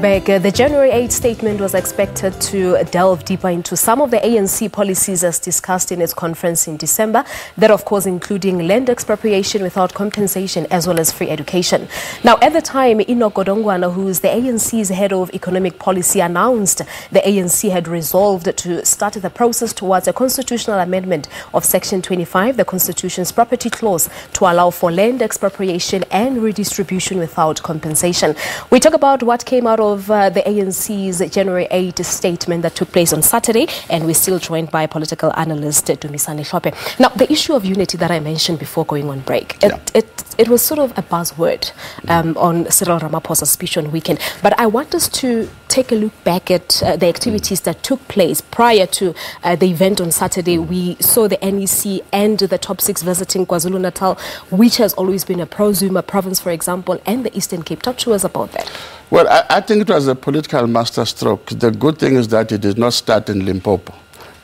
Welcome back. The January 8 statement was expected to delve deeper into some of the ANC policies as discussed in its conference in December, that of course including land expropriation without compensation as well as free education. Now at the time, Enoch Godongwana, who is the ANC's head of economic policy, announced the ANC had resolved to start the process towards a constitutional amendment of Section 25, the Constitution's property clause, to allow for land expropriation and redistribution without compensation. We talk about what came out of the ANC's January 8 statement that took place on Saturday, and we're still joined by political analyst Dumisani Hlophe. Now, the issue of unity that I mentioned before going on break, it was sort of a buzzword on Cyril Ramaphosa's speech on weekend. But I want us to take a look back at the activities that took place prior to the event on Saturday. We saw the NEC and the top six visiting KwaZulu-Natal, which has always been a pro-Zuma province, for example, and the Eastern Cape. Talk to us about that. Well, I think it was a political masterstroke. The good thing is that it did not start in Limpopo.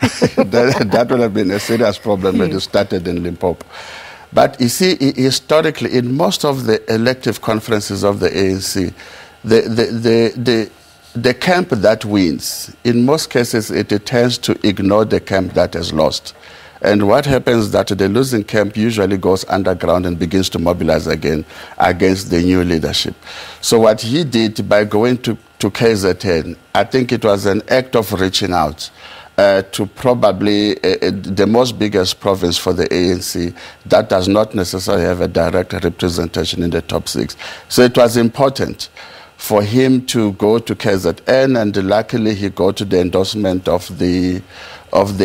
that would have been a serious problem if it started in Limpopo. But you see, historically, in most of the elective conferences of the ANC, the camp that wins, in most cases, it tends to ignore the camp that has lost. And what happens is that the losing camp usually goes underground and begins to mobilize again against the new leadership. So what he did by going to KZN, I think it was an act of reaching out to probably the most biggest province for the ANC that does not necessarily have a direct representation in the top six. So it was important for him to go to KZN, and luckily he got to the endorsement of the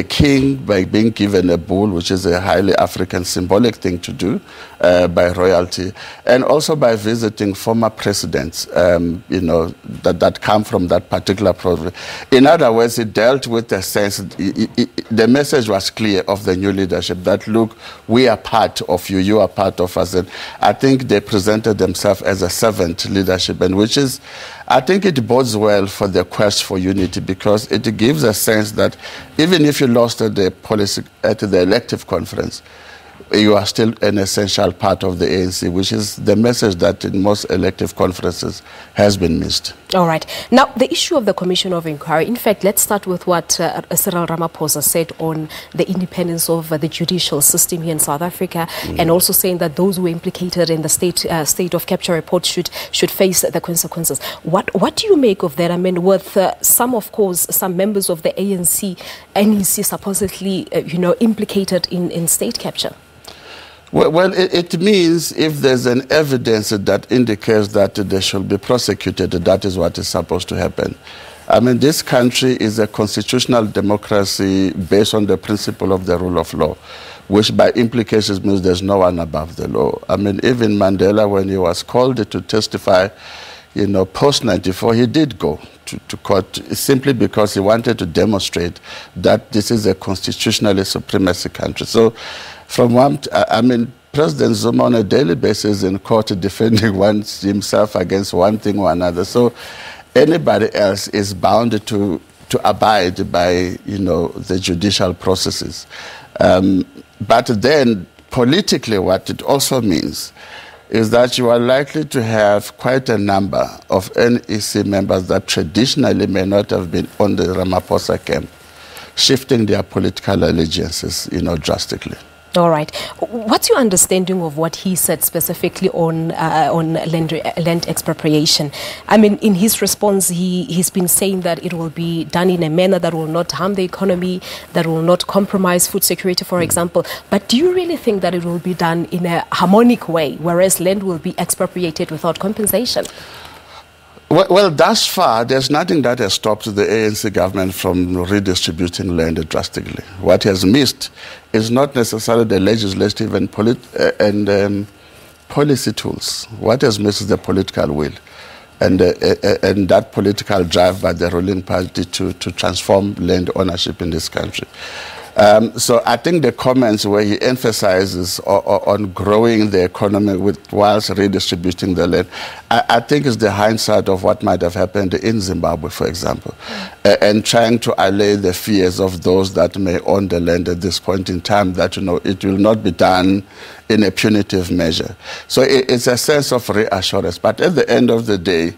king by being given a bull, which is a highly African symbolic thing to do by royalty, and also by visiting former presidents, that come from that particular province. In other words, it dealt with the sense, the message was clear of the new leadership that, look, we are part of you, you are part of us. And I think they presented themselves as a servant leadership, and which is, I think it bodes well for the quest for unity, because it gives a sense that even if you lost at the elective conference, you are still an essential part of the ANC, which is the message that in most elective conferences has been missed. All right. Now, the issue of the Commission of Inquiry, in fact, let's start with what Cyril Ramaphosa said on the independence of the judicial system here in South Africa, and also saying that those who were implicated in the state of capture report should face the consequences. What do you make of that? I mean, with some members of the NEC supposedly, implicated in state capture? Well, it means if there's an evidence that indicates that they should be prosecuted, that is what is supposed to happen. I mean, this country is a constitutional democracy based on the principle of the rule of law, which by implications means there's no one above the law. I mean, even Mandela, when he was called to testify, post-94, he did go to court simply because he wanted to demonstrate that this is a constitutionally supremacy country. So, President Zuma on a daily basis in court defending himself against one thing or another. So anybody else is bound to abide by, the judicial processes. But then politically what it also means is that you are likely to have quite a number of NEC members that traditionally may not have been on the Ramaphosa camp, shifting their political allegiances, drastically. All right. What's your understanding of what he said specifically on land expropriation? I mean, in his response, he's been saying that it will be done in a manner that will not harm the economy, that will not compromise food security, for example. But do you really think that it will be done in a harmonic way, whereas land will be expropriated without compensation? Well, thus far, there's nothing that has stopped the ANC government from redistributing land drastically. What has missed is not necessarily the legislative and policy tools. What has missed is the political will and that political drive by the ruling party to transform land ownership in this country. So I think the comments where he emphasizes on growing the economy whilst redistributing the land, I think is the hindsight of what might have happened in Zimbabwe, for example, and trying to allay the fears of those that may own the land at this point in time that, it will not be done in a punitive measure. So it's a sense of reassurance. But at the end of the day,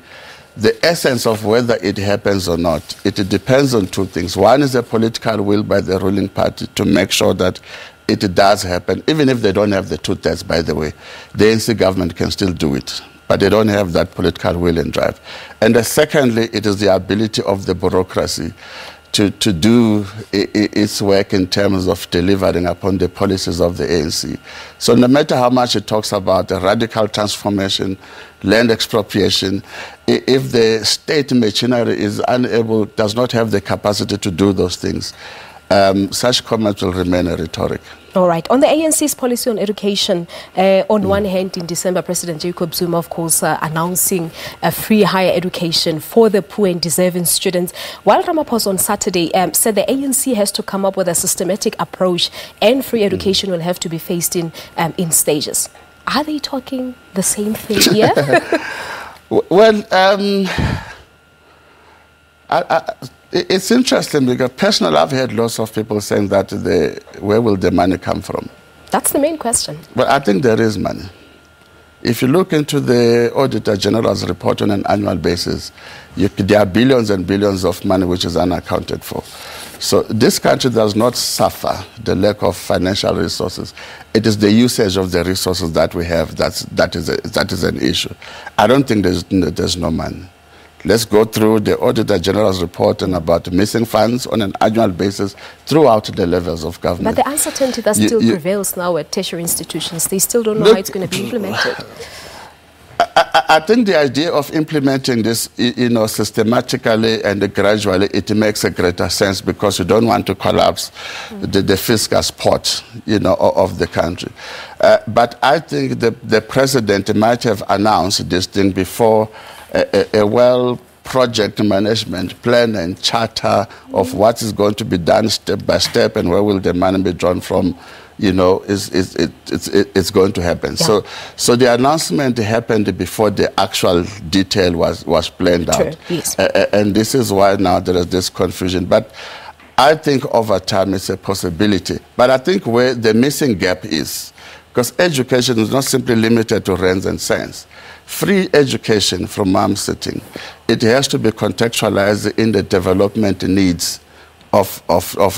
the essence of whether it happens or not, it depends on two things. One is the political will by the ruling party to make sure that it does happen, even if they don't have the two-thirds, by the way. The ANC government can still do it, but they don't have that political will and drive. And secondly, it is the ability of the bureaucracy to do its work in terms of delivering upon the policies of the ANC. So no matter how much it talks about a radical transformation, land expropriation, if the state machinery is unable, does not have the capacity to do those things, such comments will remain a rhetoric. All right. On the ANC's policy on education, on one hand, in December, President Jacob Zuma, of course, announcing a free higher education for the poor and deserving students, while Ramaphosa on Saturday said the ANC has to come up with a systematic approach and free education will have to be phased in stages. Are they talking the same thing here? Well, it's interesting because personally I've heard lots of people saying that where will the money come from? That's the main question. But I think there is money. If you look into the Auditor General's report on an annual basis, there are billions and billions of money which is unaccounted for. So this country does not suffer the lack of financial resources. It is the usage of the resources that we have that is an issue. I don't think there's no money. Let's go through the Auditor General's report and about missing funds on an annual basis throughout the levels of government. But the uncertainty that still prevails now at tertiary institutions, they still don't know how it's going to be implemented. I think the idea of implementing this, systematically and gradually, it makes a greater sense because you don't want to collapse the fiscal support, of the country. But I think the president might have announced this thing before a well project management plan and charter of what is going to be done step by step and where will the money be drawn from, it's going to happen. Yeah. So the announcement happened before the actual detail was planned out. Yes. And this is why now there is this confusion. But I think over time it's a possibility. But I think where the missing gap is, because education is not simply limited to rands and cents. Free education, from where I'm sitting, it has to be contextualized in the development needs of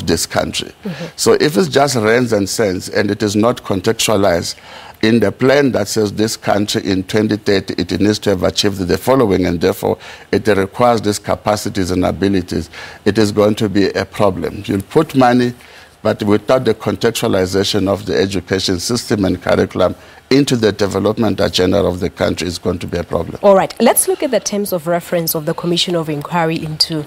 this country. So if it's just rands and cents and it is not contextualized in the plan that says this country in 2030, it needs to have achieved the following and therefore it requires these capacities and abilities, it is going to be a problem. You'll put money, but without the contextualization of the education system and curriculum into the development agenda of the country is going to be a problem. All right. Let's look at the terms of reference of the Commission of Inquiry into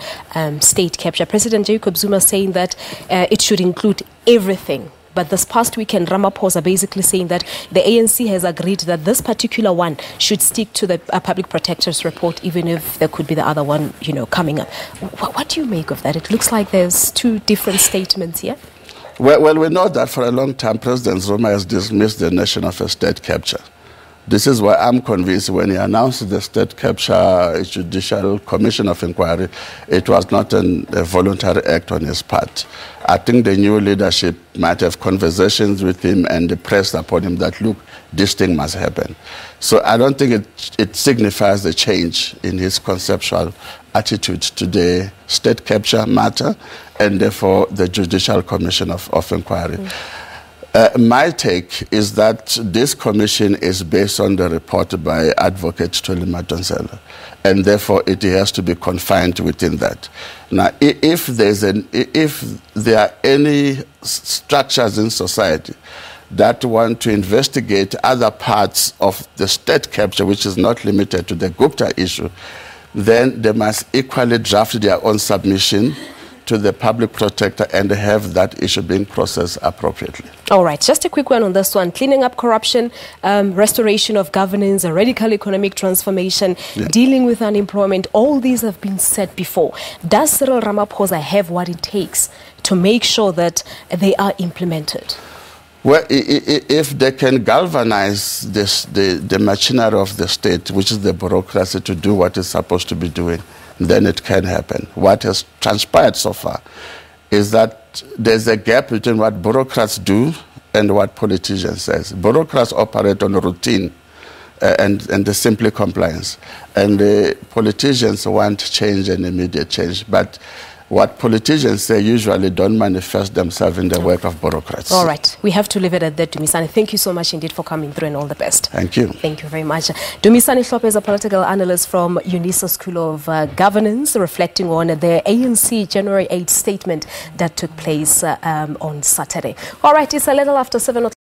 state capture. President Jacob Zuma saying that it should include everything. But this past weekend, Ramaphosa basically saying that the ANC has agreed that this particular one should stick to the public protector's report, even if there could be the other one, coming up. What do you make of that? It looks like there's two different statements here. Well, we know that for a long time, President Zuma has dismissed the notion of a state capture. This is why I'm convinced when he announced the state capture judicial commission of inquiry, it was not a voluntary act on his part. I think the new leadership might have conversations with him and pressed upon him that, look, this thing must happen. So I don't think it signifies the change in his conceptual attitude to the state capture matter and therefore the judicial commission of inquiry. My take is that this commission is based on the report by Advocate Tuli Madonsela, and therefore it has to be confined within that. Now, if there are any structures in society that want to investigate other parts of the state capture, which is not limited to the Gupta issue, then they must equally draft their own submission to the public protector and have that issue being processed appropriately. All right, just a quick one on this one. Cleaning up corruption, restoration of governance, a radical economic transformation, dealing with unemployment, all these have been said before. Does Cyril Ramaphosa have what it takes to make sure that they are implemented? Well, if they can galvanize the machinery of the state, which is the bureaucracy, to do what it's supposed to be doing, then it can happen. What has transpired so far is that there's a gap between what bureaucrats do and what politicians say. Bureaucrats operate on routine and the simply compliance. And the politicians want change and immediate change, but what politicians say usually don't manifest themselves in the work of bureaucrats. All right. We have to leave it at that, Dumisani. Thank you so much indeed for coming through, and all the best. Thank you. Thank you very much. Dumisani Hlophe is a political analyst from UNISA School of Governance, reflecting on the ANC January 8 statement that took place on Saturday. All right. It's a little after 7 o'clock.